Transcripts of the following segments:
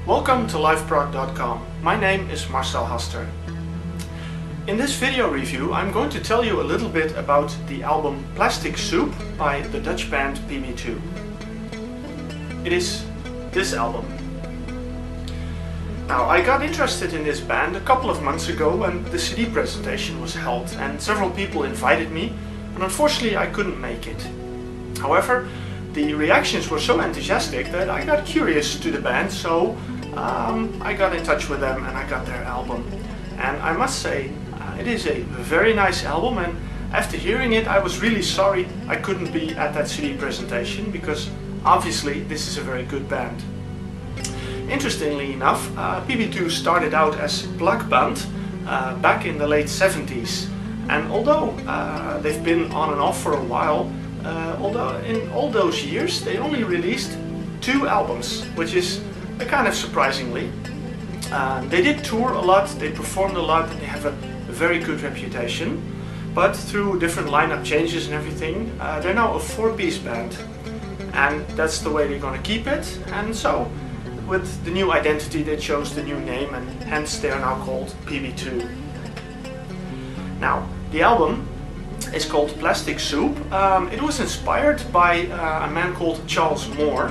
Welcome to Liveprog.com. My name is Marcel Haster. In this video review I'm going to tell you a little bit about the album Plastic Soup by the Dutch band PBII. It is this album. Now, I got interested in this band a couple of months ago when the CD presentation was held and several people invited me, and unfortunately I couldn't make it. However, the reactions were so enthusiastic that I got curious to the band, so I got in touch with them and I got their album. And I must say, it is a very nice album, and after hearing it I was really sorry I couldn't be at that CD presentation, because obviously this is a very good band. Interestingly enough, PBII started out as Plakband back in the late 70s, and although they've been on and off for a while, although in all those years they only released 2 albums, which is kind of surprisingly. They did tour a lot, they performed a lot, and they have a very good reputation, but through different lineup changes and everything, they're now a 4-piece band, and that's the way they're going to keep it. And so with the new identity they chose the new name, and hence they are now called PBII. Now, the album is called Plastic Soup. It was inspired by a man called Charles Moore.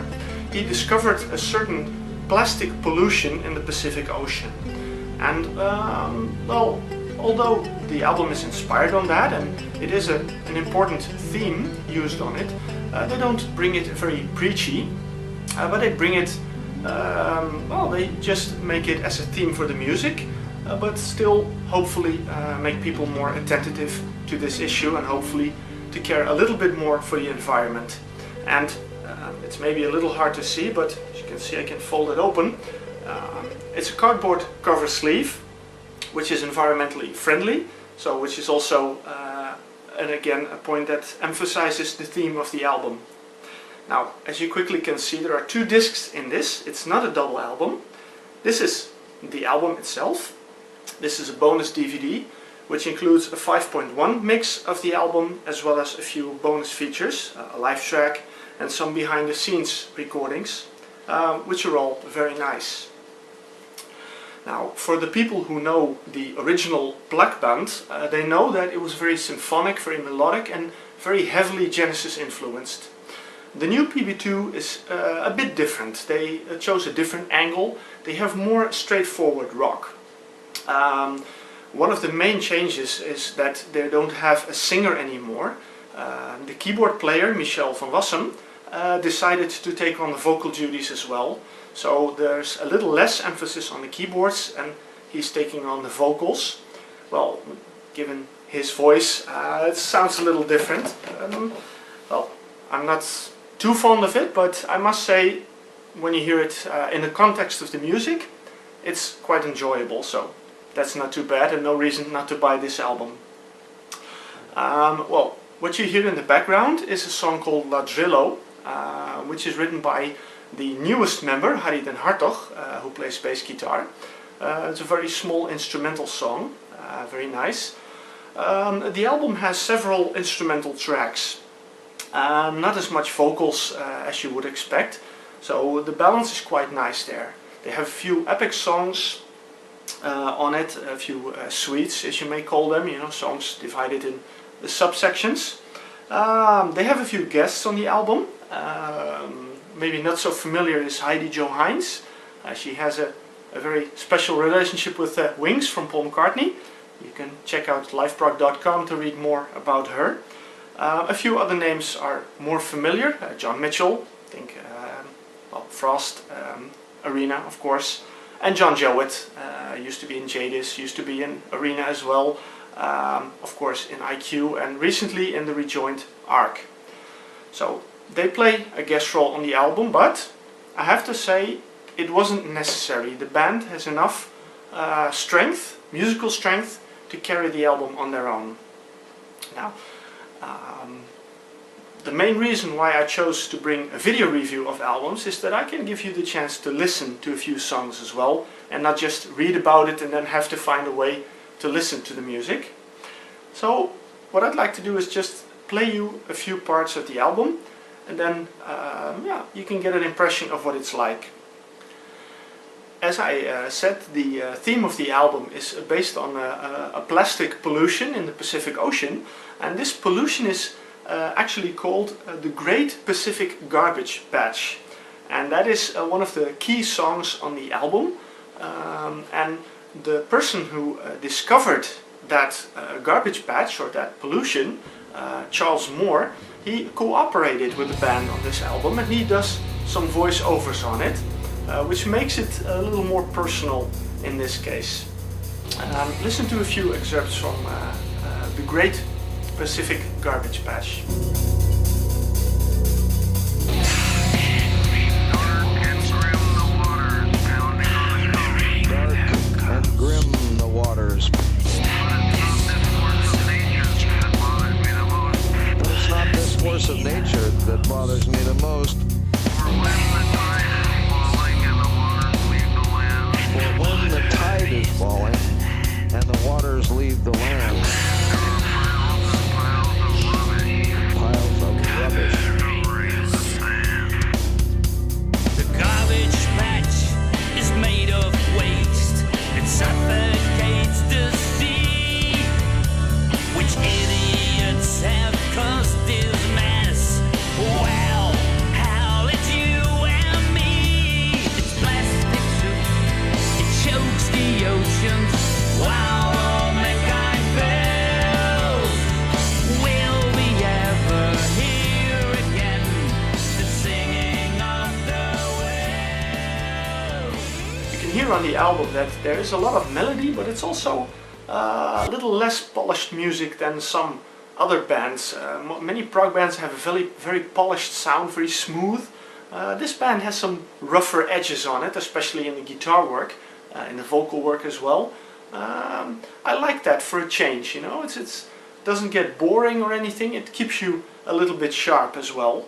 He discovered a certain plastic pollution in the Pacific Ocean, and well, although the album is inspired on that and it is an important theme used on it, they don't bring it very preachy, but they bring it, well, they just make it as a theme for the music, but still hopefully make people more attentive to this issue, and hopefully to care a little bit more for the environment. And it's maybe a little hard to see, but as you can see I can fold it open. It's a cardboard cover sleeve, which is environmentally friendly, so which is also and again a point that emphasizes the theme of the album. Now, as you quickly can see, there are 2 discs in this. It's not a double album. This is the album itself. This is a bonus DVD, which includes a 5.1 mix of the album, as well as a few bonus features, a live track and some behind the scenes recordings, which are all very nice. Now, for the people who know the original Plakband, they know that it was very symphonic, very melodic, and very heavily Genesis influenced. The new PBII is a bit different. They chose a different angle. They have more straightforward rock. One of the main changes is that they don't have a singer anymore. The keyboard player, Michel van Wassem, decided to take on the vocal duties as well. So there's a little less emphasis on the keyboards and he's taking on the vocals. Well, given his voice, it sounds a little different. Well, I'm not too fond of it, but I must say, when you hear it in the context of the music, it's quite enjoyable. So that's not too bad, and no reason not to buy this album. Well, what you hear in the background is a song called Ladrillo, which is written by the newest member, Harry den Hartog, who plays bass guitar. It's a very small instrumental song, very nice. The album has several instrumental tracks, not as much vocals as you would expect, so the balance is quite nice there. They have a few epic songs on it, a few suites, as you may call them, you know, songs divided in the subsections. They have a few guests on the album. Maybe not so familiar is Heidi Jo Heinz. She has a very special relationship with Wings from Paul McCartney. You can check out liveprog.com to read more about her. A few other names are more familiar. John Mitchell, I think, well, Frost, Arena of course, and John Jowett, used to be in Jadis, used to be in Arena as well, of course in IQ, and recently in the rejoined Arc. So they play a guest role on the album, but I have to say it wasn't necessary. The band has enough strength, musical strength, to carry the album on their own. Now, the main reason why I chose to bring a video review of albums is that I can give you the chance to listen to a few songs as well, and not just read about it and then have to find a way to listen to the music. So what I'd like to do is just play you a few parts of the album, and then yeah, you can get an impression of what it's like. as I said, the theme of the album is based on a plastic pollution in the Pacific Ocean, and this pollution is actually called the Great Pacific Garbage Patch, and that is one of the key songs on the album. And the person who discovered that garbage patch or that pollution, Charles Moore, he cooperated with the band on this album, and he does some voiceovers on it, which makes it a little more personal in this case. Listen to a few excerpts from the Great Pacific Garbage Patch. Grim the waters. But it's not this force of nature that bothers me the most. For when the tide is falling and the waters leave the land, piles of rubbish. The garbage patch is made of waste. It suffocates the sea, which idiots have caused this mess. Well, hell, it's you and me. It's plastic soup. It chokes the oceans while all mankind fails. Will we ever hear again the singing of the whales? You can hear on the album that there is a lot of melody, but it's also a little less polished music than some other bands. Many prog bands have a very polished sound, very smooth. This band has some rougher edges on it, especially in the guitar work, in the vocal work as well. I like that for a change, you know. It doesn't get boring or anything. It keeps you a little bit sharp as well.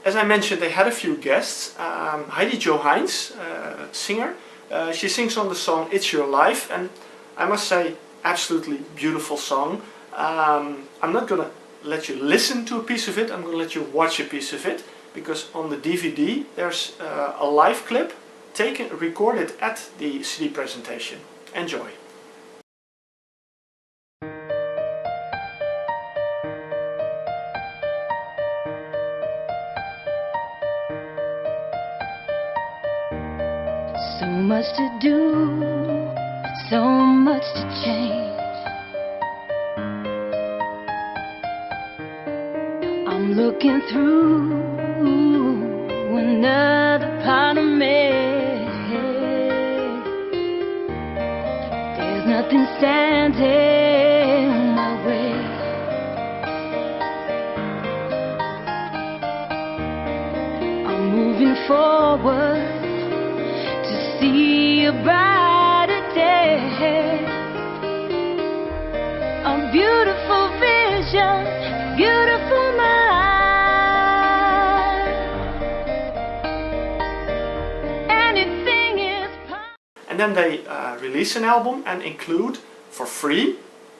As I mentioned, they had a few guests. Heidi Jo Heinz, singer, she sings on the song It's Your Life, and I must say, absolutely beautiful song. I'm not gonna let you listen to a piece of it, I'm gonna let you watch a piece of it, because on the DVD there's a live clip recorded at the CD presentation. Enjoy. So much to do, so much to change. I'm looking through another part of me. There's nothing standing in my way. I'm moving forward to see a brighter day. A beautiful vision, beautiful mind. Anything is possible. And then they release an album and include, for free,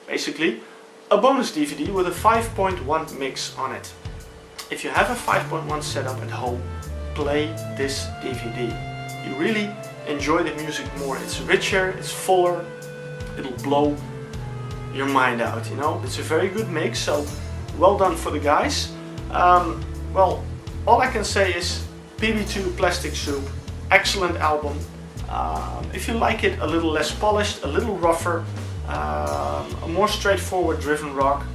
basically, a bonus DVD with a 5.1 mix on it. If you have a 5.1 setup at home, play this DVD. You really enjoy the music more. It's richer, it's fuller, it'll blow your mind out, you know. It's a very good mix, so well done for the guys. Well, all I can say is PBII Plastic Soup, excellent album. If you like it a little less polished, a little rougher, a more straightforward driven rock,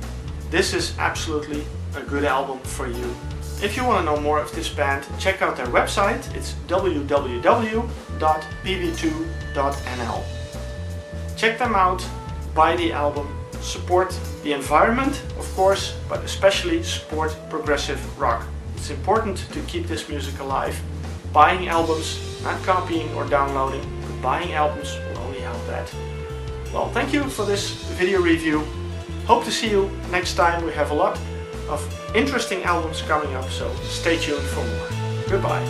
this is absolutely a good album for you. If you want to know more of this band, check out their website. It's www.pb2.nl. Check them out, buy the album, support the environment, of course, but especially support progressive rock. It's important to keep this music alive. Buying albums, not copying or downloading, but buying albums will only help that. Well, thank you for this video review. Hope to see you next time. We have a lot of interesting albums coming up, so stay tuned for more. Goodbye.